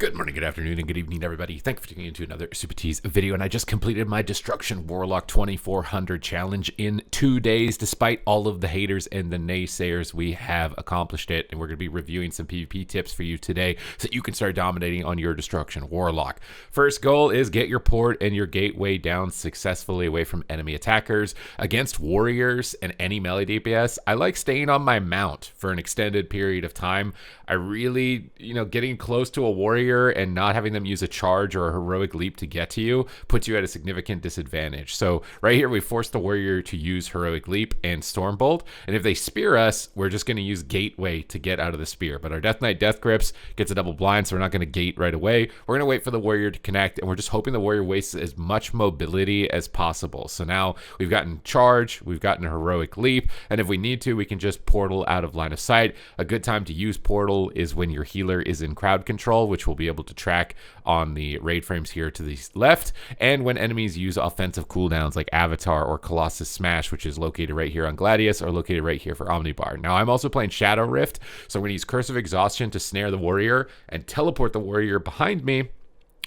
Good morning, good afternoon, and good evening, everybody. Thank you for tuning into another Supatease video. And I just completed my Destruction Warlock 2400 challenge in 2 days. Despite all of the haters and the naysayers, we have accomplished it. And we're going to be reviewing some PvP tips for you today so that you can start dominating on your Destruction Warlock. First goal is get your port and your gateway down successfully away from enemy attackers. Against warriors and any melee DPS, I like staying on my mount for an extended period of time. I really, getting close to a warrior and not having them use a charge or a heroic leap to get to you puts you at a significant disadvantage. So right here, we force the warrior to use heroic leap and stormbolt. And if they spear us, we're just going to use gateway to get out of the spear. But our Death Knight Death Grips gets a double blind, so we're not going to gate right away. We're going to wait for the warrior to connect, and we're just hoping the warrior wastes as much mobility as possible. So now we've gotten charge, we've gotten heroic leap, and if we need to, we can just portal out of line of sight. A good time to use portal is when your healer is in crowd control, which we'll be able to track on the raid frames here to the left, and when enemies use offensive cooldowns like Avatar or Colossus Smash, which is located right here on Gladius or located right here for Omnibar. Now I'm also playing Shadow Rift, so I'm going to use Curse of Exhaustion to snare the warrior and teleport the warrior behind me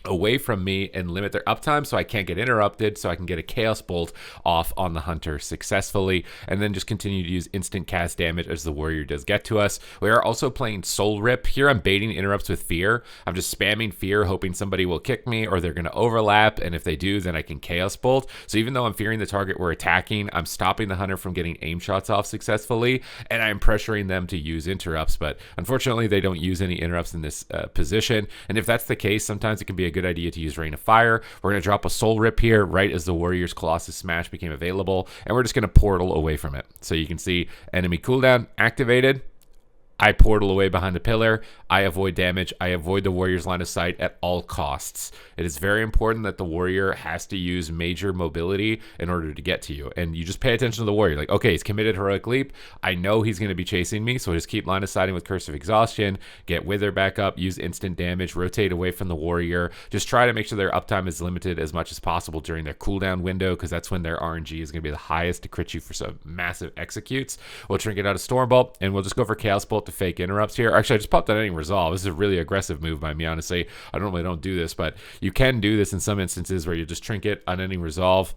away from me and limit their uptime so I can't get interrupted, so I can get a Chaos Bolt off on the hunter successfully, and then just continue to use instant cast damage as the warrior does get to us. We are also playing Soul Rip. Here I'm baiting interrupts with fear. I'm just spamming fear, hoping somebody will kick me or they're going to overlap, and if they do, then I can Chaos Bolt. So even though I'm fearing the target we're attacking, I'm stopping the hunter from getting aim shots off successfully, and I'm pressuring them to use interrupts, but unfortunately they don't use any interrupts in this position, and if that's the case, sometimes it can be a good idea to use Rain of Fire. We're going to drop a Soul Rip here right as the warrior's Colossus Smash became available, and we're just going to portal away from it. So you can see enemy cooldown activated. I portal away behind the pillar. I avoid damage. I avoid the warrior's line of sight at all costs. It is very important that the warrior has to use major mobility in order to get to you. And you just pay attention to the warrior. Like, okay, he's committed heroic leap. I know he's going to be chasing me, so I just keep line of sighting with Curse of Exhaustion, get Wither back up, use instant damage, rotate away from the warrior. Just try to make sure their uptime is limited as much as possible during their cooldown window, because that's when their RNG is going to be the highest to crit you for some massive executes. We'll trinket out a Stormbolt, and we'll just go for Chaos Bolt to fake interrupts here. Actually, I just popped that any resolve. This is a really aggressive move by me, honestly. I normally don't do this, but you can do this in some instances where you just trinket on any resolve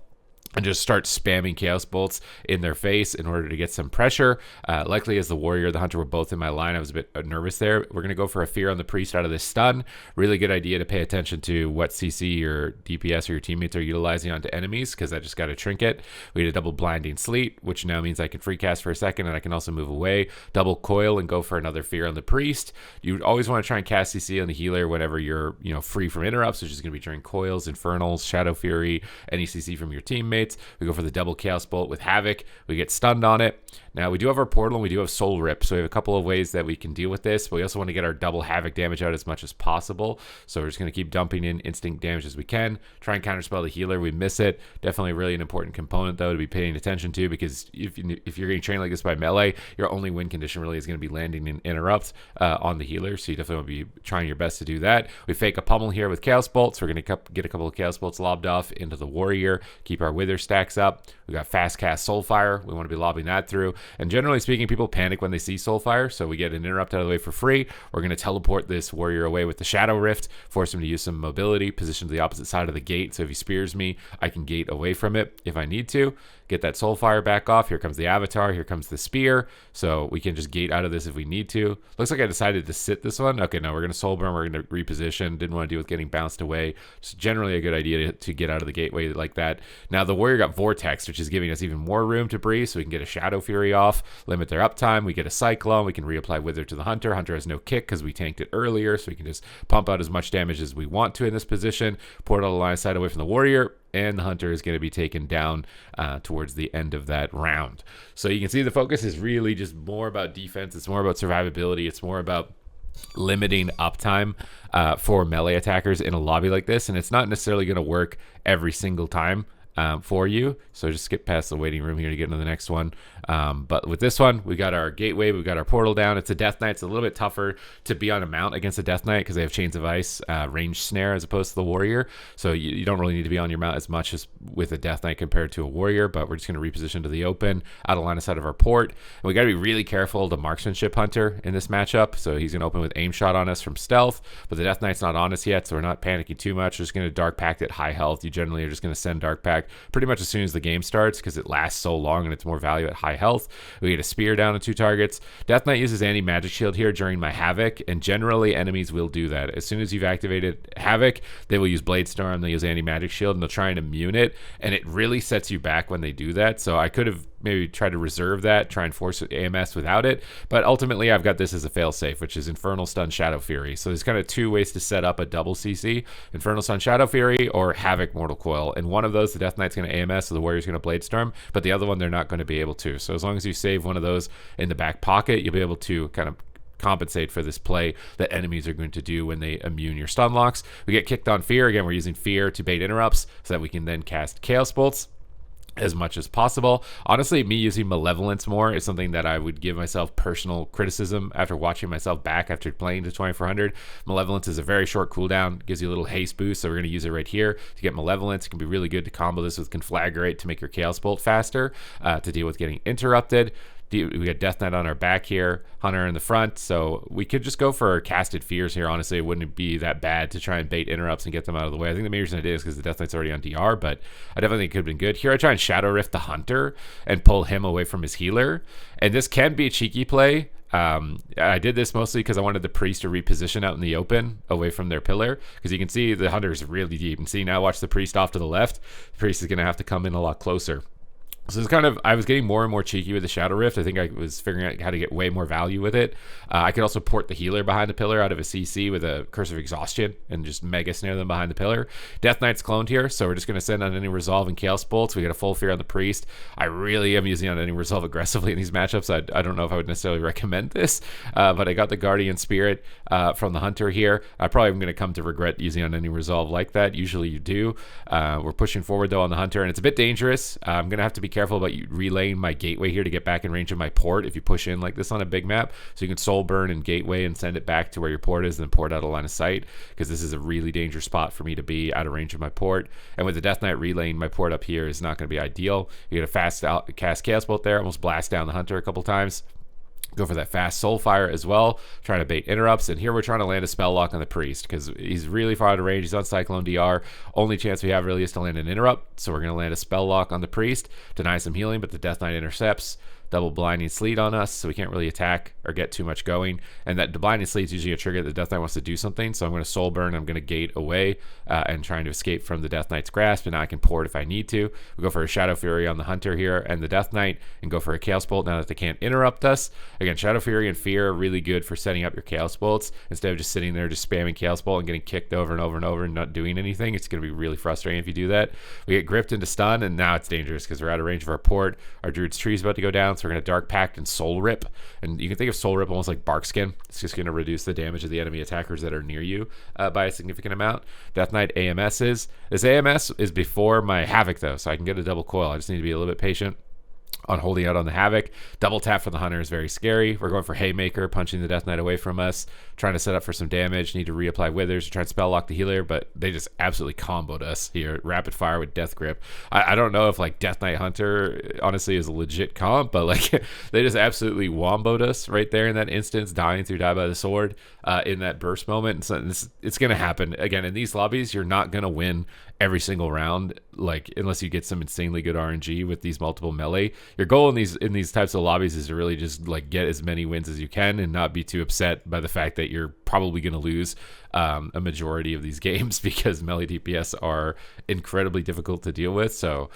and just start spamming Chaos Bolts in their face in order to get some pressure. Likely as the warrior, the hunter were both in my line. I was a bit nervous there. We're going to go for a fear on the priest out of this stun. Really good idea to pay attention to what CC your DPS or your teammates are utilizing onto enemies, because I just got a trinket. We had a double blinding sleet, which now means I can free cast for a second and I can also move away. Double coil and go for another fear on the priest. You always want to try and cast CC on the healer whenever you're free from interrupts, which is going to be during coils, infernals, shadow fury, any CC from your teammates. We go for the double Chaos Bolt with Havoc. We get stunned on it. Now, we do have our portal and we do have Soul Rip, so we have a couple of ways that we can deal with this, but we also want to get our double Havoc damage out as much as possible. So we're just going to keep dumping in instinct damage as we can. Try and counterspell the healer. We miss it. Definitely really an important component, though, to be paying attention to, because if you're getting trained like this by melee, your only win condition really is going to be landing in interrupts on the healer, so you definitely want to be trying your best to do that. We fake a pummel here with Chaos Bolts. We're going to get a couple of Chaos Bolts lobbed off into the warrior, keep our Wither stacks up. We got fast cast Soulfire. We want to be lobbing that through. And generally speaking, people panic when they see Soulfire, so we get an interrupt out of the way for free. We're going to teleport this warrior away with the Shadow Rift, force him to use some mobility, position to the opposite side of the gate, so if he spears me, I can gate away from it if I need to. Get that Soulfire back off. Here comes the Avatar. Here comes the Spear. So we can just gate out of this if we need to. Looks like I decided to sit this one. Okay, no, we're going to Soul Burn. We're going to reposition. Didn't want to deal with getting bounced away. It's generally a good idea to get out of the gateway like that. Now, the warrior got Vortex, which is giving us even more room to breathe, so we can get a Shadow Fury off, limit their uptime. We get a Cyclone. We can reapply Wither to the Hunter. Hunter has no kick because we tanked it earlier, so we can just pump out as much damage as we want to in this position. Portal the line of sight away from the warrior, and the hunter is going to be taken down towards the end of that round. So you can see the focus is really just more about defense. It's more about survivability. It's more about limiting uptime for melee attackers in a lobby like this, and it's not necessarily going to work every single time. for you. So just skip past the waiting room here to get into the next one. But with this one, we got our gateway, we got our portal down. It's a Death Knight. It's a little bit tougher to be on a mount against a Death Knight because they have Chains of Ice, range snare as opposed to the Warrior. So you don't really need to be on your mount as much as with a Death Knight compared to a Warrior. But we're just going to reposition to the open, out of line of sight of our port. And we got to be really careful the Marksmanship Hunter in this matchup. So he's going to open with aim shot on us from stealth, but the Death Knight's not on us yet, so we're not panicking too much. We're just going to Dark Pact at high health. You generally are just going to send Dark Pact pretty much as soon as the game starts because it lasts so long and it's more value at high health. We get a spear down to 2 targets. Death Knight uses anti-magic shield here during my havoc, and generally enemies will do that. As soon as you've activated havoc, they will use Blade Storm, they use anti-magic shield, and they'll try and immune it, and it really sets you back when they do that. So I could have maybe try to reserve that, try and force AMS without it, but ultimately I've got this as a fail-safe, which is Infernal Stun Shadow Fury. So there's kind of 2 ways to set up a double CC: Infernal Stun Shadow Fury or Havoc Mortal Coil. And one of those, the Death Knight's going to AMS, so the Warrior's going to Blade Storm, but the other one they're not going to be able to. So as long as you save one of those in the back pocket, you'll be able to kind of compensate for this play that enemies are going to do when they immune your stun locks. We get kicked on Fear. Again, we're using Fear to bait interrupts so that we can then cast Chaos Bolts as much as possible. Honestly, me using Malevolence more is something that I would give myself personal criticism after watching myself back after playing to 2400. Malevolence is a very short cooldown, gives you a little haste boost, so we're going to use it right here to get Malevolence. It can be really good to combo this with Conflagrate to make your Chaos Bolt faster, to deal with getting interrupted. We got Death Knight on our back here, Hunter in the front, so we could just go for casted Fears here. Honestly, it wouldn't be that bad to try and bait interrupts and get them out of the way. I think the main reason I did is because the Death Knight's already on DR, but I definitely think it could have been good. Here I try and Shadow Rift the Hunter and pull him away from his healer, and this can be a cheeky play. I did this mostly because I wanted the Priest to reposition out in the open away from their pillar, because you can see the Hunter is really deep, and see now watch the Priest off to the left. The Priest is going to have to come in a lot closer. So it's kind of, I was getting more and more cheeky with the Shadow Rift. I think I was figuring out how to get way more value with it. I could also port the healer behind the pillar out of a CC with a Curse of Exhaustion and just mega snare them behind the pillar. Death Knight's cloned here, so we're just going to send on any Resolve and Chaos Bolts. We got a full Fear on the Priest. I really am using on any Resolve aggressively in these matchups. I don't know if I would necessarily recommend this, but I got the Guardian Spirit from the Hunter here. I probably am going to come to regret using on any Resolve like that. Usually you do. We're pushing forward though on the Hunter, and it's a bit dangerous. I'm going to have to be careful about you relaying my gateway here to get back in range of my port if you push in like this on a big map. So you can soul burn and gateway and send it back to where your port is and then port out of line of sight, because this is a really dangerous spot for me to be out of range of my port. And with the Death Knight relaying my port up here is not going to be ideal. You get a fast cast Chaos Bolt there, almost blast down the Hunter a couple times. Go for that fast Soul Fire as well, trying to bait interrupts. And here we're trying to land a spell lock on the Priest because he's really far out of range. He's on Cyclone DR. Only chance we have really is to land an interrupt. So we're going to land a spell lock on the Priest, deny some healing, but the Death Knight intercepts. Double Blinding Sleet on us, so we can't really attack or get too much going. And that Blinding Sleet is usually a trigger that the Death Knight wants to do something. So I'm going to Soul Burn. I'm going to gate away and trying to escape from the Death Knight's grasp. And now I can port if I need to. We go for a Shadow Fury on the Hunter here and the Death Knight, and go for a Chaos Bolt now that they can't interrupt us. Again, Shadow Fury and Fear are really good for setting up your Chaos Bolts instead of just sitting there just spamming Chaos Bolt and getting kicked over and over and over and not doing anything. It's going to be really frustrating if you do that. We get gripped into stun, and now it's dangerous because we're out of range of our port. Our Druid's Tree is about to go down, so we're going to Dark Pact and Soul Rip. And you can think of Soul Rip almost like Bark Skin. It's just going to reduce the damage of the enemy attackers that are near you by a significant amount. Death Knight AMSs. This AMS is before my Havoc though, so I can get a double coil. I just need to be a little bit patient on holding out on the Havoc. Double tap for the Hunter is very scary. We're going for Haymaker, punching the Death Knight away from us, trying to set up for some damage. Need to reapply Withers to try and spell lock the healer, but they just absolutely comboed us here. Rapid fire with Death Grip. I don't know if like Death Knight Hunter honestly is a legit comp, but like they just absolutely womboed us right there in that instance, dying through Die by the Sword in that burst moment. And so it's going to happen. Again, in these lobbies, you're not going to win every single round, like unless you get some insanely good RNG with these multiple melee. Your goal in these types of lobbies is to really just like get as many wins as you can and not be too upset by the fact that you're probably going to lose a majority of these games, because melee DPS are incredibly difficult to deal with. So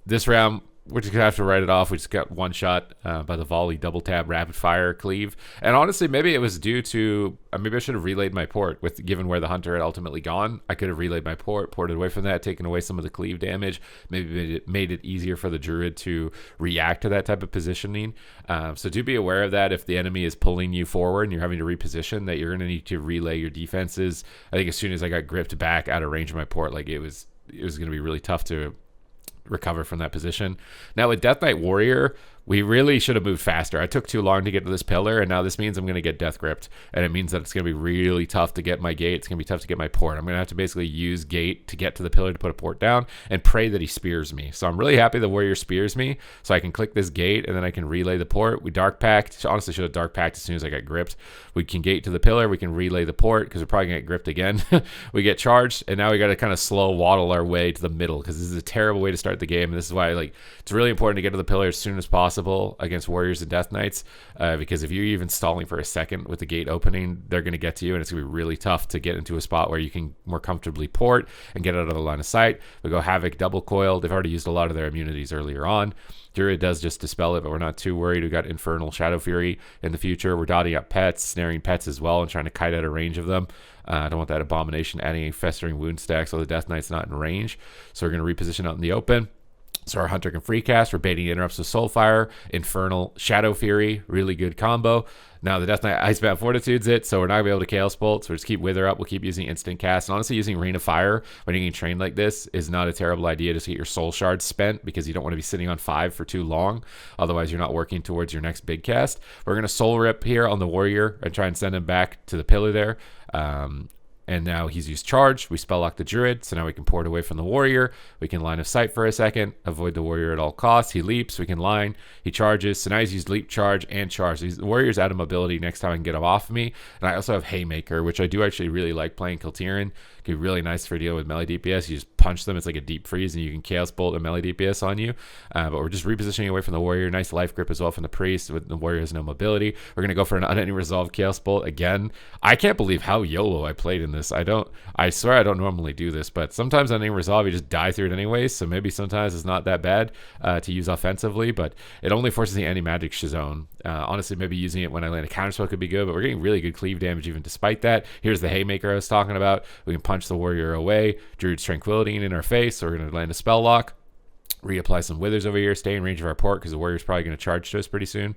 this round, we're just gonna have to write it off. We just got one shot by the volley double tab rapid fire cleave. And honestly, maybe it was due to maybe I should have relayed my port with, given where the Hunter had ultimately gone. I could have relayed my port, ported away from that, taken away some of the cleave damage, maybe made it easier for the Druid to react to that type of positioning. So do be aware of that. If the enemy is pulling you forward and you're having to reposition, that you're gonna need to relay your defenses. I think as soon as I got gripped back out of range of my port, like it was gonna be really tough to recover from that position. Now with Death Knight Warrior, we really should have moved faster. I took too long to get to this pillar, and now this means I'm going to get death gripped, and it means that it's going to be really tough to get my gate. It's going to be tough to get my port. I'm going to have to basically use gate to get to the pillar to put a port down and pray that he spears me. So I'm really happy the warrior spears me, so I can click this gate, and then I can relay the port. We dark packed. Honestly, should have dark packed as soon as I got gripped. We can gate to the pillar. We can relay the port because we're probably going to get gripped again. We get charged, and now we got to kind of slow waddle our way to the middle because this is a terrible way to start the game. And this is why it's really important to get to the pillar as soon as possible against warriors and death knights, because if you're even stalling for a second with the gate opening, they're going to get to you, and it's going to be really tough to get into a spot where you can more comfortably port and get out of the line of sight. We go havoc, double coil. They've already used a lot of their immunities earlier on. Druid does just dispel it, but we're not too worried. We got infernal shadow fury in the future. We're dotting up pets, snaring pets as well, and trying to kite out of range of them. I don't want that abomination adding a festering wound stack, so the death knight's not in range. So we're going to reposition out in the open. So our hunter can free cast. We're baiting interrupts with Soulfire, Infernal, Shadow Fury, really good combo. Now the Death Knight Icebound Fortitude's it, so we're not going to be able to Chaos Bolt, so we just keep Wither up. We'll keep using Instant Cast. And honestly, using Rain of Fire when you're getting trained like this is not a terrible idea to get your Soul Shards spent, because you don't want to be sitting on 5 for too long. Otherwise, you're not working towards your next big cast. We're going to Soul Rip here on the Warrior and try and send him back to the pillar there. And now he's used charge. We spell lock the Druid, so now we can port away from the warrior. We can line of sight for a second, avoid the warrior at all costs. He leaps, we can line. He charges, so now he's used leap, charge, and charge. So the warrior's out of mobility. Next time I can get him off of me. And I also have Haymaker, which I do actually really like playing Kiltiran. Can be really nice for dealing with melee DPS. You just punch them, it's like a deep freeze, and you can Chaos Bolt a melee DPS on you. But we're just repositioning away from the warrior. Nice life grip as well from the priest, with the warrior has no mobility. We're going to go for an unending resolve Chaos Bolt again. I can't believe how YOLO I played in this. I swear I don't normally do this, but sometimes unending resolve, you just die through it anyways, so maybe sometimes it's not that bad to use offensively, but it only forces the anti-magic Shazone. Honestly, maybe using it when I land a counterspell could be good, but we're getting really good cleave damage even despite that. Here's the Haymaker I was talking about. We can punch the warrior away. Druid's Tranquility in our face, so we're going to land a spell lock. Reapply some withers over here, stay in range of our port because the warrior's probably going to charge to us pretty soon.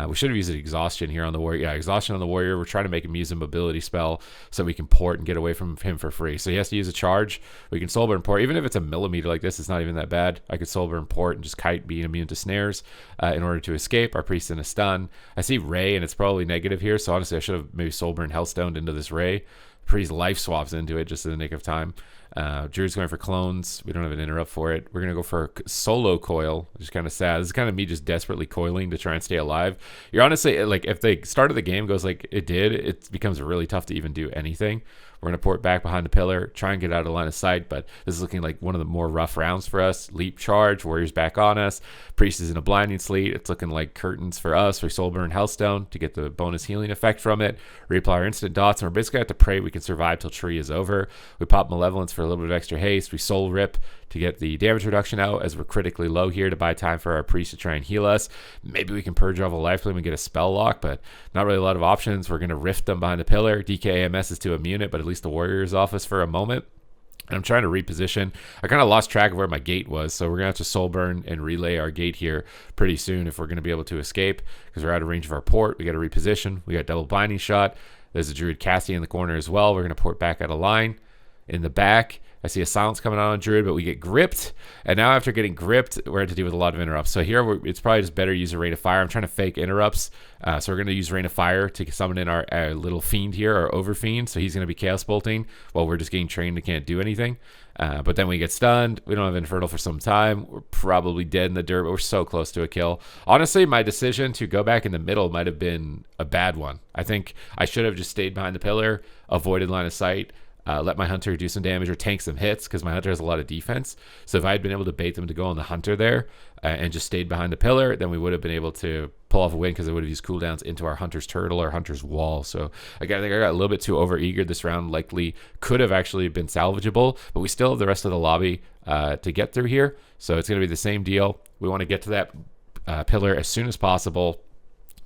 We should have used an exhaustion here on the warrior. Yeah, exhaustion on the warrior. We're trying to make him use a mobility spell so we can port and get away from him for free. So he has to use a charge. We can soulburn port. Even if it's a millimeter like this, it's not even that bad. I could soulburn port and just kite being immune to snares in order to escape. Our priest in a stun. I see Ray, and it's probably negative here, so honestly I should have maybe soulburn hellstoned into this Ray. Priest life swaps into it just in the nick of time. Druid's going for clones. We don't have an interrupt for it. We're going to go for a solo coil, which is kind of sad. This is kind of me just desperately coiling to try and stay alive. You're honestly, like, if the start of the game goes like it did, it becomes really tough to even do anything. We're going to port back behind the pillar, try and get out of line of sight, but this is looking like one of the more rough rounds for us. Leap charge, warrior's back on us. Priest is in a blinding sleet. It's looking like curtains for us. We soulburn hellstone to get the bonus healing effect from it. Reapply our instant dots, and we're basically have to pray we can survive till tree is over. We pop malevolence for a little bit of extra haste. We soul rip to get the damage reduction out as we're critically low here to buy time for our priest to try and heal us. Maybe we can purge off a lifeline and get a spell lock, but not really a lot of options. We're going to rift them behind the pillar. DKAMS is to immune it, but at least the warrior is off us for a moment. And I'm trying to reposition. I kind of lost track of where my gate was, so we're going to have to soul burn and relay our gate here pretty soon if we're going to be able to escape, because we're out of range of our port. We got to reposition. We got double binding shot. There's a Druid casting in the corner as well. We're going to port back out of line. In the back, I see a silence coming out on Druid, but we get gripped. And now after getting gripped, we're going to deal with a lot of interrupts. So here, it's probably just better to use a Rain of Fire. I'm trying to fake interrupts. So we're going to use Rain of Fire to summon in our little fiend here, our over fiend. So he's going to be Chaos Bolting while we're just getting trained and can't do anything. But then we get stunned. We don't have Infernal for some time. We're probably dead in the dirt, but we're so close to a kill. Honestly, my decision to go back in the middle might have been a bad one. I think I should have just stayed behind the pillar, avoided line of sight, let my hunter do some damage or tank some hits, because my hunter has a lot of defense. So if I had been able to bait them to go on the hunter there and just stayed behind the pillar, then we would have been able to pull off a win, because it would have used cooldowns into our hunter's turtle or hunter's wall. So again, I think I got a little bit too over-eager this round. Likely could have actually been salvageable, but we still have the rest of the lobby to get through here. So it's going to be the same deal. We want to get to that pillar as soon as possible.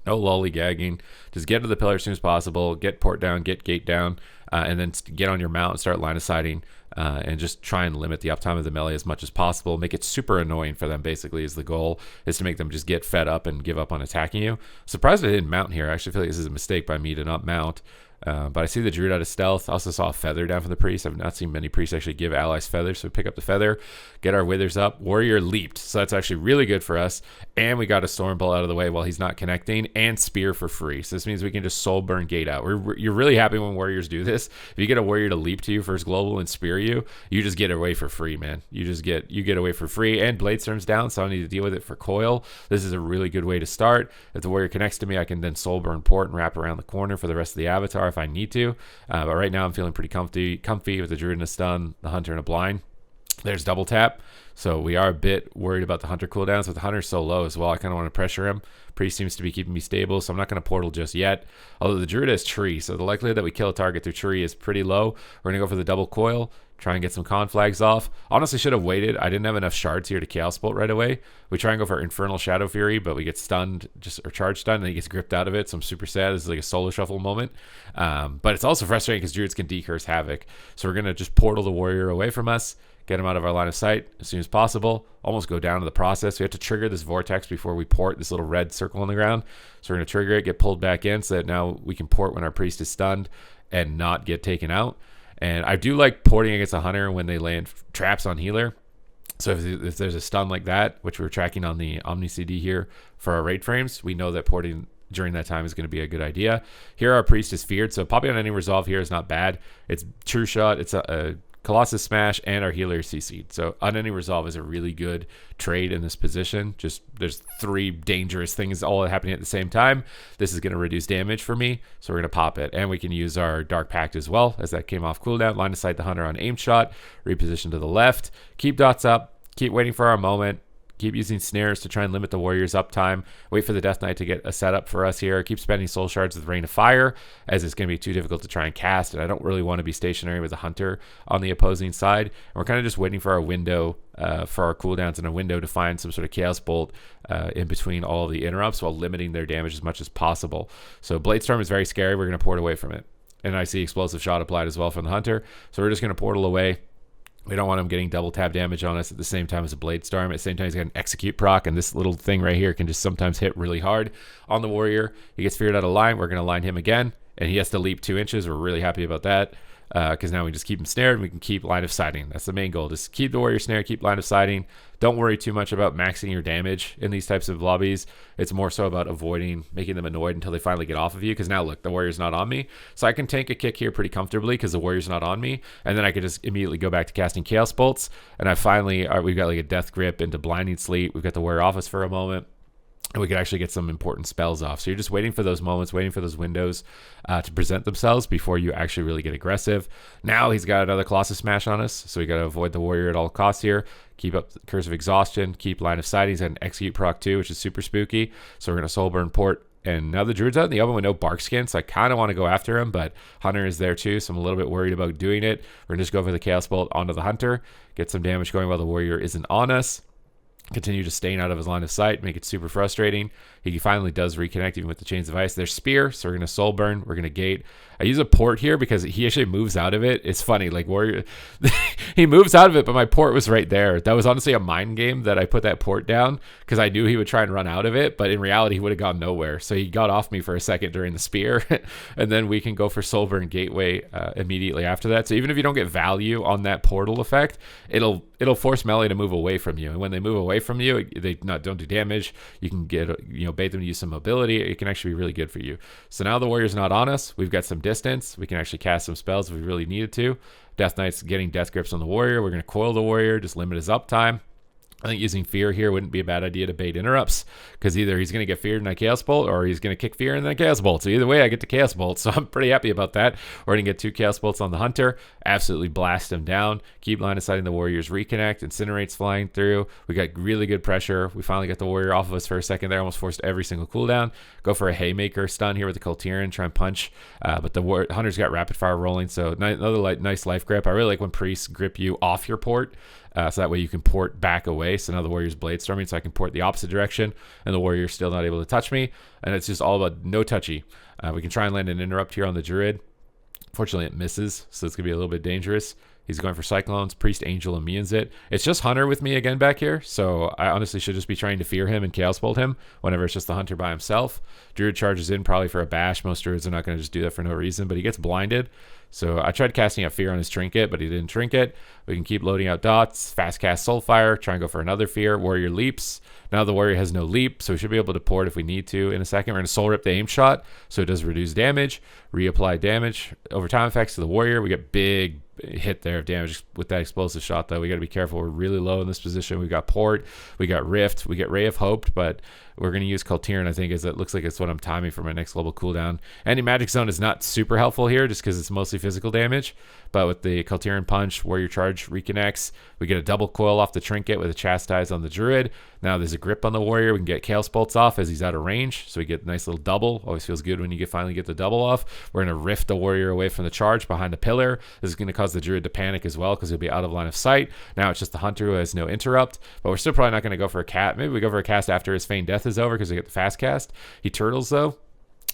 No lollygagging. Just get to the pillar as soon as possible. Get port down, get gate down, and then get on your mount and start line of sighting, and just try and limit the uptime of the melee as much as possible. Make it super annoying for them, basically, is the goal, is to make them just get fed up and give up on attacking you. Surprised I didn't mount here. I actually feel like this is a mistake by me to not mount. But I see the druid out of stealth. I also saw a feather down from the priest. I've not seen many priests actually give allies feathers. So we pick up the feather, get our withers up. Warrior leaped. So that's actually really good for us. And we got a storm bolt out of the way while he's not connecting, and spear for free. So this means we can just soul burn gate out. You're really happy when warriors do this. If you get a warrior to leap to you first global and spear you, you just get away for free, man. You get away for free. And Bladestorm's down, so I don't need to deal with it for coil. This is a really good way to start. If the warrior connects to me, I can then soul burn port and wrap around the corner for the rest of the avatar if I need to. But right now I'm feeling pretty comfy with the druid and a stun, the hunter and a blind. There's double tap. So we are a bit worried about the hunter cooldowns, but the hunter's so low as well. I kind of want to pressure him. Priest seems to be keeping me stable, so I'm not going to portal just yet. Although the druid has tree, so the likelihood that we kill a target through tree is pretty low. We're going to go for the double coil, try and get some con flags off. Honestly, should have waited. I didn't have enough shards here to chaos bolt right away. We try and go for infernal shadow fury, but we get stunned, or charge stunned, and he gets gripped out of it. So I'm super sad. This is like a solo shuffle moment. But it's also frustrating because druids can decurse havoc. So we're going to just portal the warrior away from us, get him out of our line of sight as soon as possible, almost go down to the process. We have to trigger this vortex before we port this little red circle on the ground. So we're going to trigger it, get pulled back in so that now we can port when our priest is stunned and not get taken out. And I do like porting against a hunter when they land traps on healer. So if there's a stun like that, which we're tracking on the Omni CD here for our raid frames, we know that porting during that time is going to be a good idea. Here our priest is feared, so popping on any resolve here is not bad. It's true shot, it's a Colossus Smash, and our healer CC'd. So on any resolve is a really good trade in this position. Just there's three dangerous things all happening at the same time. This is going to reduce damage for me, so we're going to pop it. And we can use our Dark Pact as well, as that came off cooldown. Line of sight the hunter on aim shot, reposition to the left, keep dots up, keep waiting for our moment. Keep using snares to try and limit the warrior's uptime. Wait for the Death Knight to get a setup for us here. Keep spending soul shards with Rain of Fire, as it's going to be too difficult to try and cast, and I don't really want to be stationary with a hunter on the opposing side. And we're kind of just waiting for our window, for our cooldowns, and a window to find some sort of Chaos Bolt in between all of the interrupts while limiting their damage as much as possible. So Bladestorm is very scary. We're going to port away from it. And I see Explosive Shot applied as well from the hunter. So we're just going to portal away. We don't want him getting double tap damage on us at the same time as a Bladestorm. At the same time, he's got an execute proc, and this little thing right here can just sometimes hit really hard on the warrior. He gets feared out of line. We're going to line him again, and he has to leap 2 inches. We're really happy about that because now we just keep him snared, and we can keep line of sighting. That's the main goal. Just keep the warrior snared, keep line of sighting. Don't worry too much about maxing your damage in these types of lobbies. It's more so about avoiding making them annoyed until they finally get off of you, because now look, the warrior's not on me. So I can tank a kick here pretty comfortably because the warrior's not on me, and then I can just immediately go back to casting Chaos Bolts. And I finally, we've got like a Death Grip into Blinding Sleep. We've got the warrior off us for a moment, and we could actually get some important spells off. So you're just waiting for those moments, waiting for those windows to present themselves before you actually really get aggressive. Now he's got another Colossus Smash on us, so we got to avoid the warrior at all costs here. Keep up the Curse of Exhaustion, keep line of sight. He's got an Execute proc too, which is super spooky. So we're going to Soul Burn Port. And now the druid's out in the oven with no bark skin, so I kind of want to go after him, but hunter is there too, so I'm a little bit worried about doing it. We're going to just go for the Chaos Bolt onto the hunter, get some damage going while the warrior isn't on us. Continue to staying out of his line of sight, make it super frustrating. He finally does reconnect even with the Chains of Ice. There's Spear, so we're going to Soul Burn. We're going to Gate. I use a port here because he actually moves out of it. It's funny, like warrior, he moves out of it, but my port was right there. That was honestly a mind game that I put that port down because I knew he would try and run out of it, but in reality, he would have gone nowhere. So he got off me for a second during the Spear, and then we can go for Soul Burn Gateway immediately after that. So even if you don't get value on that portal effect, it'll force melee to move away from you, and when they move away from you, they don't do damage. You can get bait them to use some mobility. It can actually be really good for you. So now the warrior's not on us. We've got some distance. We can actually cast some spells if we really needed to. Death Knight's getting death grips on the warrior. We're going to coil the warrior, just limit his uptime. I think using fear here wouldn't be a bad idea to bait interrupts, because either he's going to get feared and I Chaos Bolt, or he's going to kick fear and then Chaos Bolt. So either way, I get to Chaos Bolt, so I'm pretty happy about that. We're going to get 2 Chaos Bolts on the hunter, absolutely blast him down, keep line of sighting the warrior's reconnect, Incinerate's flying through. We got really good pressure. We finally got the warrior off of us for a second there, almost forced every single cooldown. Go for a Haymaker stun here with the Cultiran, try and punch, but the hunter's got rapid fire rolling, so another nice life grip. I really like when priests grip you off your port. So that way you can port back away. So now the warrior's Bladestorming, so I can port the opposite direction, and the warrior's still not able to touch me. And it's just all about no touchy. We can try and land an interrupt here on the druid. Fortunately, it misses, so it's going to be a little bit dangerous. He's going for Cyclones, Priest, Angel, and Immune it. It's just Hunter with me again back here, so I honestly should just be trying to fear him and Chaos Bolt him whenever it's just the Hunter by himself. Druid charges in probably for a bash. Most Druids are not going to just do that for no reason, but he gets blinded. So I tried casting out Fear on his Trinket, but he didn't Trinket. We can keep loading out dots, fast cast Soulfire, try and go for another Fear. Warrior leaps. Now the Warrior has no leap, so we should be able to port if we need to in a second. We're going to Soul Rip the aim shot, so it does reduce damage, reapply damage. Over time effects to the Warrior, we get big hit there of damage with that explosive shot, though. We got to be careful. We're really low in this position. We got Port, we got Rift, we get Ray of Hope, but we're going to use Kultiran, I think, as it looks like it's what I'm timing for my next level cooldown. Anti-Magic Zone is not super helpful here just because it's mostly physical damage, but with the Kultiran Punch, Warrior Charge reconnects. We get a double coil off the Trinket with a Chastise on the Druid. Now there's a grip on the Warrior. We can get Chaos Bolts off as he's out of range, so we get a nice little double. Always feels good when you finally get the double off. We're going to Rift the Warrior away from the charge behind a pillar. This is going to cause the Druid to panic as well because he'll be out of line of sight. Now it's just the Hunter who has no interrupt, but we're still probably not going to go for a cat. Maybe we go for a cast after his Feigned Death is over because we get the fast cast. He turtles though.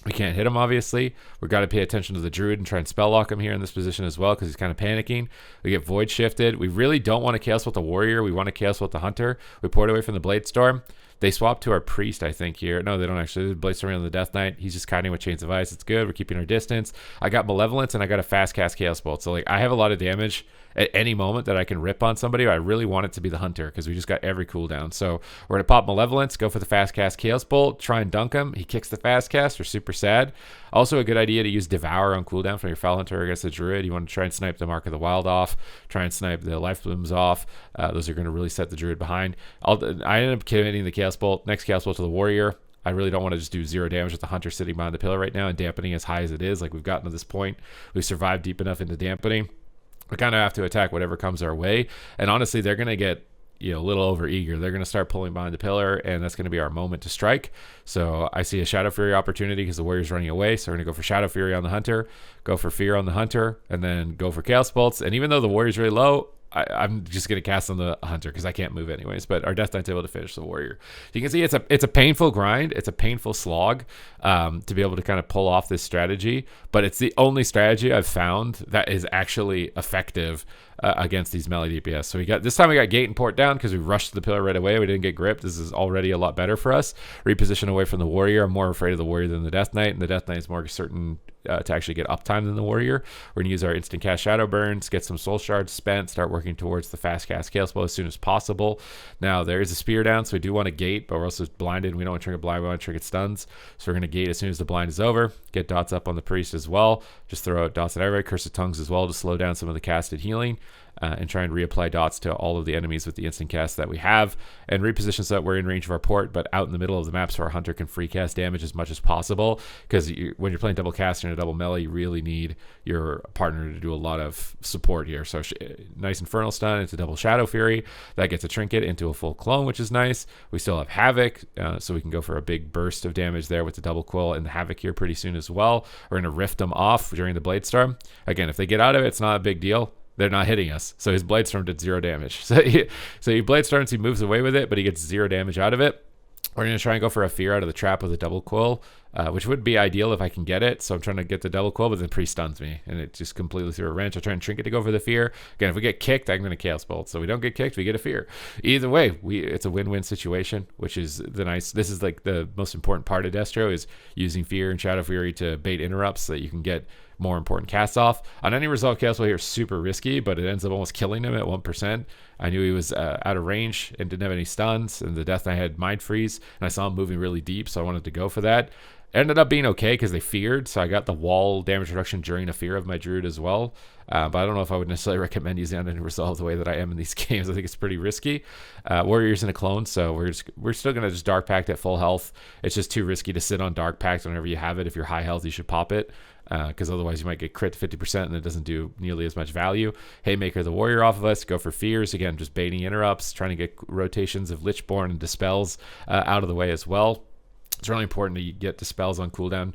We can't hit him, obviously. We've got to pay attention to the Druid and try and spell lock him here in this position as well because he's kind of panicking. We get Void Shifted. We really don't want to Chaos Bolt the Warrior. We want to Chaos Bolt the Hunter. We port away from the Blade Storm. They swap to our Priest, I think, here. No, they don't actually. Blade Storm on the Death Knight. He's just kiting with Chains of Ice. It's good. We're keeping our distance. I got Malevolence, and I got a fast cast Chaos Bolt. So, like, I have a lot of damage at any moment that I can rip on somebody. I really want it to be the Hunter because we just got every cooldown. So we're going to pop Malevolence, go for the fast cast Chaos Bolt, try and dunk him. He kicks the fast cast. We're super sad. Also a good idea to use Devour on cooldown from your Foul Hunter against the Druid. You want to try and snipe the Mark of the Wild off, try and snipe the Life Blooms off. Those are going to really set the Druid behind. I ended up committing the Chaos Bolt. Next Chaos Bolt to the Warrior. I really don't want to just do 0 damage with the Hunter sitting behind the pillar right now and dampening as high as it is. Like we've gotten to this point. We've survived deep enough into dampening. We kind of have to attack whatever comes our way. And honestly, they're going to get a little over eager. They're going to start pulling behind the pillar, and that's going to be our moment to strike. So I see a Shadow Fury opportunity because the Warrior's running away. So we're going to go for Shadow Fury on the Hunter, go for Fear on the Hunter, and then go for Chaos Bolts. And even though the Warrior's really low, I'm just going to cast on the Hunter because I can't move anyways, but our Death Knight's able to finish the Warrior. You can see it's a painful grind. It's a painful slog to be able to kind of pull off this strategy, but it's the only strategy I've found that is actually effective against these melee DPS. So this time we got Gate and Port down because we rushed to the pillar right away. We didn't get gripped. This is already a lot better for us. Reposition away from the Warrior. I'm more afraid of the Warrior than the Death Knight, and the Death Knight is more certain to actually get uptime than the Warrior. We're going to use our instant cast Shadow Burns, get some Soul Shards spent, start working towards the fast cast Chaos Bolt as soon as possible. Now there is a Spear down, so we do want to gate, but we're also blinded. We don't want to trigger blind, we want to trigger stuns. So we're going to gate as soon as the blind is over. Get dots up on the Priest as well. Just throw out dots at everybody. Curse of Tongues as well to slow down some of the casted healing. And try and reapply dots to all of the enemies with the instant cast that we have, and reposition so that we're in range of our port, but out in the middle of the map so our Hunter can free cast damage as much as possible, because when you're playing double caster and a double melee, you really need your partner to do a lot of support here. So nice Infernal Stun into double Shadow Fury. That gets a Trinket into a full clone, which is nice. We still have Havoc, so we can go for a big burst of damage there with the double quill and the Havoc here pretty soon as well. We're going to Rift them off during the Blade Storm. Again, if they get out of it, it's not a big deal. They're not hitting us. So his Blade Storm did 0 damage. So he Blade Storms, he moves away with it, but he gets 0 damage out of it. We're going to try and go for a Fear out of the trap with a double quill, which would be ideal if I can get it. So I'm trying to get the double quill, but then Priest stuns me, and it just completely threw a wrench. I try and Trinket to go for the Fear. Again, if we get kicked, I'm going to Chaos Bolt. So we don't get kicked, we get a Fear. Either way, it's a win-win situation, which is this is like the most important part of Destro, is using Fear and Shadow Fury to bait interrupts so that you can get more important casts off. On any result, Chaos Bolt here is super risky, but it ends up almost killing him at 1%. I knew he was out of range and didn't have any stuns, and the Death Knight had Mind Freeze, and I saw him moving really deep, so I wanted to go for that. It ended up being okay because they feared, so I got the wall damage reduction during a fear of my Druid as well. But I don't know if I would necessarily recommend using on any resolve the way that I am in these games. I think it's pretty risky. Warrior's in a clone, so we're still going to just Dark Pact at full health. It's just too risky to sit on Dark Pact whenever you have it. If you're high health, you should pop it, because otherwise you might get crit 50% and it doesn't do nearly as much value. Haymaker the Warrior off of us, go for Fears. Again, just baiting interrupts, trying to get rotations of Lichborn and Dispels out of the way as well. It's really important to get Dispels on cooldown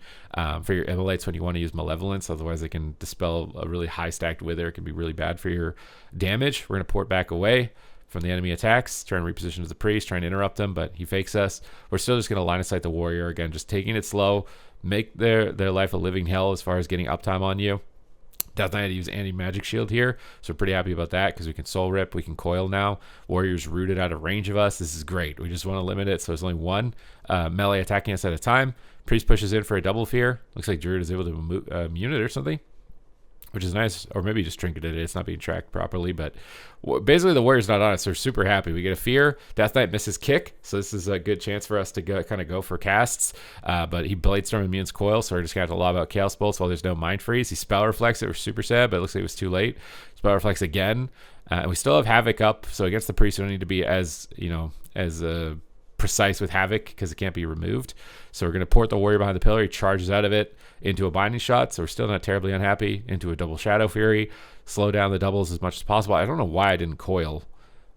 for your Immolates when you want to use Malevolence. Otherwise, they can dispel a really high stacked Wither. It can be really bad for your damage. We're going to port back away from the enemy attacks, try and reposition to the Priest, trying to interrupt them, but he fakes us. We're still just going to line of sight the Warrior. Again, just taking it slow, make their life a living hell as far as getting uptime on you. Death Knight use anti-magic shield here, so we're pretty happy about that because we can soul rip, we can coil now. Warrior's rooted out of range of us. This is great. We just want to limit it so it's only one melee attacking us at a time. Priest pushes in for a double fear. Looks like Druid is able to immune it or something, which is nice. Or maybe just trinketed it. It's not being tracked properly, but basically the Warrior's not on it, so we're super happy. We get a fear. Death Knight misses kick, so this is a good chance for us to go for casts. But he Bladestorm immunes coil, so we're just going to have to lob out Chaos Bolts while there's no Mind Freeze. He Spell Reflects it. We're super sad, but it looks like it was too late. Spell Reflects again. And we still have Havoc up, so against the Priest we don't need to be as, precise with Havoc because it can't be removed. So we're going to port the Warrior behind the pillar. He charges out of it into a binding shot, so we're still not terribly unhappy. Into a double Shadow Fury, slow down the doubles as much as possible. I don't know why I didn't coil.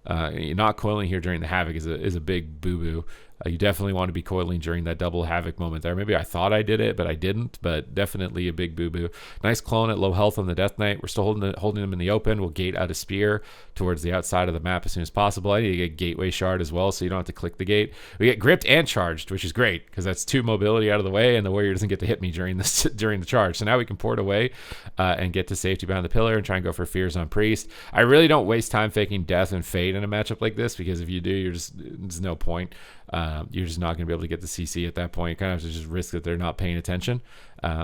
Not coiling here during the Havoc is a big boo-boo. You definitely want to be coiling during that double Havoc moment there. Maybe I thought I did it, but I didn't. But definitely a big boo-boo. Nice clone at low health on the Death Knight. We're still holding him in the open. We'll gate out a spear towards the outside of the map as soon as possible. I need to get Gateway Shard as well, so you don't have to click the gate. We get gripped and charged, which is great because that's 2 mobility out of the way, and the Warrior doesn't get to hit me during the charge. So now we can port away and get to safety behind the pillar and try and go for fears on Priest. I really don't waste time faking Death and Fade in a matchup like this because if you do, there's no point. You're just not going to be able to get the CC at that point. You kind of have to just risk that they're not paying attention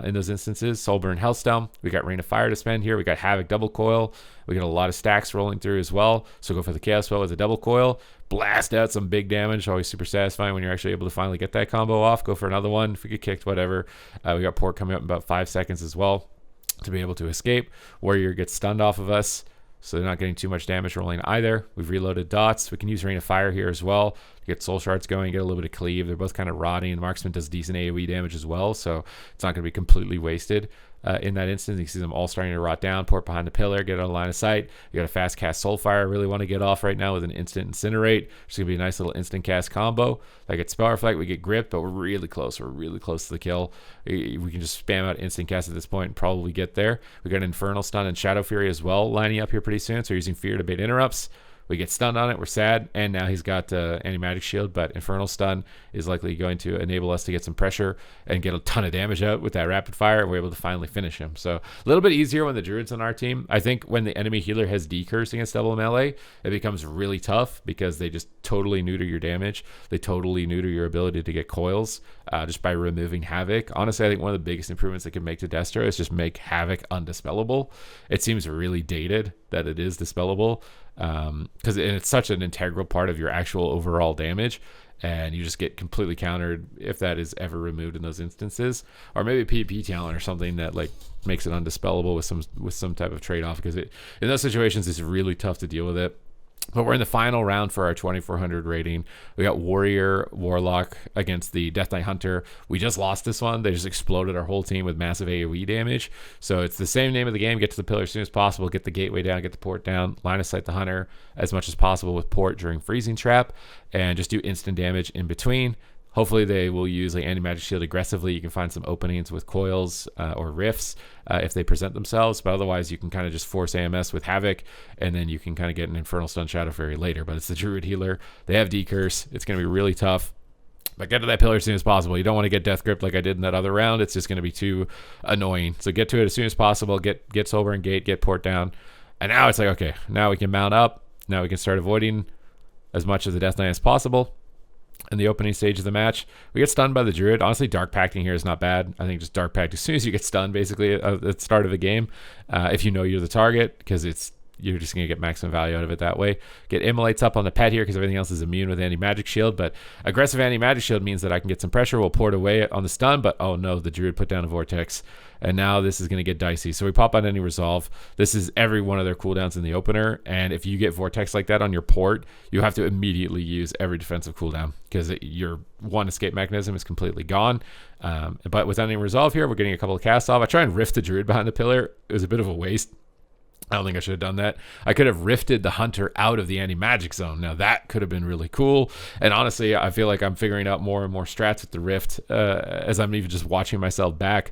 in those instances. Soulburn, Hellstorm. We got Rain of Fire to spend here. We got Havoc double coil. We got a lot of stacks rolling through as well. So go for the Chaos Spell with a double coil. Blast out some big damage. Always super satisfying when you're actually able to finally get that combo off. Go for another one. If we get kicked, whatever. We got Port coming up in about 5 seconds as well to be able to escape. Warrior gets stunned off of us, so they're not getting too much damage rolling either. We've reloaded dots. We can use Rain of Fire here as well to get soul shards going, get a little bit of cleave. They're both kind of rotting, and Marksman does decent AoE damage as well, so it's not going to be completely wasted. In that instance, you see them all starting to rot down. Port behind the pillar, get on line of sight. You got a fast cast Soulfire. I really want to get off right now with an instant Incinerate. It's going to be a nice little instant cast combo. Like at Spell Reflect, we get gripped, but we're really close. We're really close to the kill. We can just spam out instant cast at this point and probably get there. We got Infernal Stun and Shadow Fury as well lining up here pretty soon. So we're using Fear to bait interrupts. We get stunned on it. We're sad. And now he's got anti-magic shield, but Infernal Stun is likely going to enable us to get some pressure and get a ton of damage out with that rapid fire. And we're able to finally finish him. So a little bit easier when the Druid's on our team. I think when the enemy healer has decurse against double melee, it becomes really tough because they just totally neuter your damage. They totally neuter your ability to get coils just by removing Havoc. Honestly, I think one of the biggest improvements they can make to Destro is just make Havoc undispellable. It seems really dated that it is dispellable. Because it's such an integral part of your actual overall damage, and you just get completely countered if that is ever removed in those instances. Or maybe PvP talent or something that like makes it undispellable with some type of trade-off, because in those situations it's really tough to deal with it. But we're in the final round for our 2400 rating. We got Warrior, Warlock against the Death Knight Hunter. We just lost this one. They just exploded our whole team with massive AoE damage. So it's the same name of the game. Get to the pillar as soon as possible. Get the gateway down. Get the port down. Line of sight the Hunter as much as possible with port during freezing trap. And just do instant damage in between. Hopefully they will use like anti-magic shield aggressively. You can find some openings with coils or rifts if they present themselves, but otherwise you can kind of just force AMS with Havoc, and then you can kind of get an Infernal Stun Shadow Fury later. But it's the Druid healer. They have decurse. It's going to be really tough. But get to that pillar as soon as possible. You don't want to get death gripped like I did in that other round. It's just going to be too annoying. So get to it as soon as possible. Get Sober and Gate, get port down. And now it's like, okay, now we can mount up. Now we can start avoiding as much of the Death Knight as possible. In the opening stage of the match, we get stunned by the Druid. Honestly, Dark Pacting here is not bad. I think just Dark Pact as soon as you get stunned, basically at the start of the game, if you know you're the target, because you're just going to get maximum value out of it that way. Get Immolates up on the pet here because everything else is immune with anti-magic shield, but aggressive anti-magic shield means that I can get some pressure. We'll port away on the stun, but oh no, the Druid put down a Vortex, and now this is going to get dicey. So we pop on any resolve. This is every one of their cooldowns in the opener, and if you get Vortex like that on your port, you have to immediately use every defensive cooldown because your one escape mechanism is completely gone. But with any resolve here, we're getting a couple of casts off. I try and rift the Druid behind the pillar. It was a bit of a waste. I don't think I should have done that. I could have rifted the Hunter out of the anti-magic zone. Now that could have been really cool. And honestly, I feel like I'm figuring out more and more strats with the Rift as I'm even just watching myself back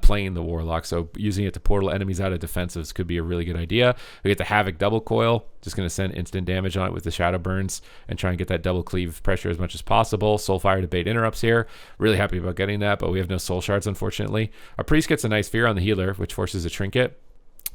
playing the Warlock. So using it to portal enemies out of defensives could be a really good idea. We get the Havoc double coil. Just going to send instant damage on it with the Shadow Burns and try and get that double cleave pressure as much as possible. Soulfire to bait interrupts here. Really happy about getting that, but we have no soul shards, unfortunately. Our Priest gets a nice fear on the healer, which forces a trinket.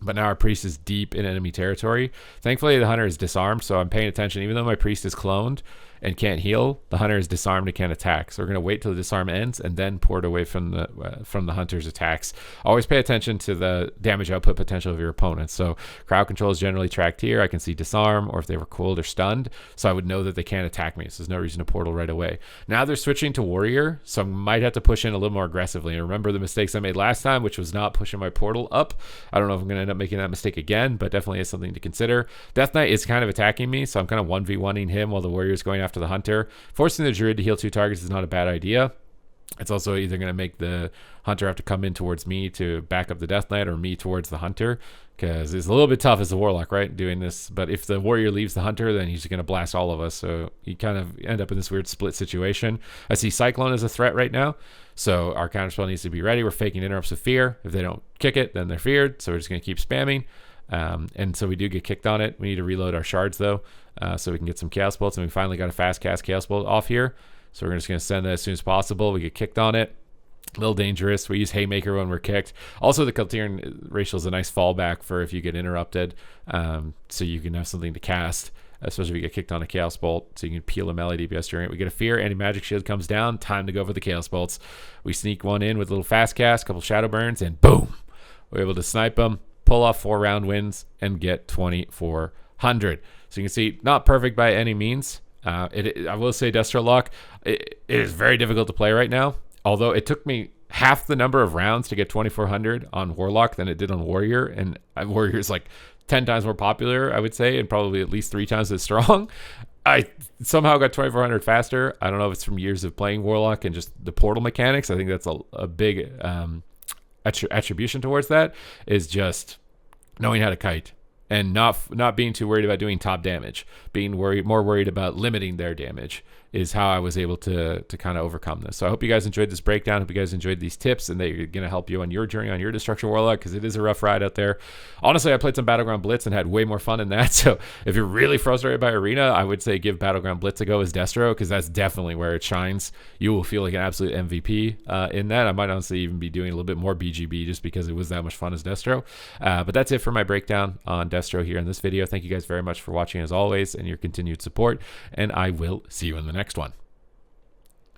But now our priest is deep in enemy territory. Thankfully, the hunter is disarmed, so I'm paying attention. Even though my priest is cloned and can't heal, the hunter is disarmed and can't attack. So we're going to wait till the disarm ends and then port away from the hunter's attacks. Always pay attention to the damage output potential of your opponents. So crowd control is generally tracked here. I can see disarm or if they were cooled or stunned, so I would know that they can't attack me. So there's no reason to portal right away. Now they're switching to warrior, so I might have to push in a little more aggressively. And remember the mistakes I made last time, which was not pushing my portal up. I don't know if I'm going to end up making that mistake again, but definitely is something to consider. Death Knight is kind of attacking me, so I'm kind of 1v1ing him while the warrior is going after the hunter. Forcing the druid to heal 2 targets is not a bad idea. It's also either going to make the hunter have to come in towards me to back up the Death Knight or me towards the hunter, because it's a little bit tough as a warlock, right, doing this. But if the warrior leaves the hunter, then he's going to blast all of us, so you kind of end up in this weird split situation. I see Cyclone as a threat right now, so our counterspell needs to be ready. We're faking interrupts with fear. If they don't kick it, then they're feared, so we're just going to keep spamming. And so we do get kicked on it. We need to reload our shards though, so we can get some chaos bolts, and we finally got a fast cast chaos bolt off here, so we're just going to send that as soon as possible. We get kicked on it. A little dangerous. We use Haymaker when we're kicked. Also, the Kaltiran racial is a nice fallback for if you get interrupted, so you can have something to cast, especially if you get kicked on a Chaos Bolt, so you can peel a melee DPS during it. We get a Fear, anti-magic shield comes down, time to go for the Chaos Bolts. We sneak one in with a little fast cast, a couple Shadow Burns, and boom! We're able to snipe them, pull off 4 round wins, and get 2,400. So you can see, not perfect by any means. I will say Destro Lock, it is very difficult to play right now. Although it took me half the number of rounds to get 2,400 on Warlock than it did on Warrior, and Warrior is like 10 times more popular, I would say, and probably at least 3 times as strong. I somehow got 2,400 faster. I don't know if it's from years of playing Warlock and just the portal mechanics. I think that's a big attribution towards that, is just knowing how to kite and not being too worried about doing top damage, being more worried about limiting their damage is how I was able to kind of overcome this. So I hope you guys enjoyed this breakdown. I hope you guys enjoyed these tips, and they're going to help you on your journey on your Destruction Warlock, because it is a rough ride out there. Honestly, I played some Battleground Blitz and had way more fun in that. So if you're really frustrated by Arena, I would say give Battleground Blitz a go as Destro, because that's definitely where it shines. You will feel like an absolute MVP in that. I might honestly even be doing a little bit more BGB just because it was that much fun as Destro. But that's it for my breakdown on Destro here in this video. Thank you guys very much for watching as always, and your continued support, and I will see you in the next one.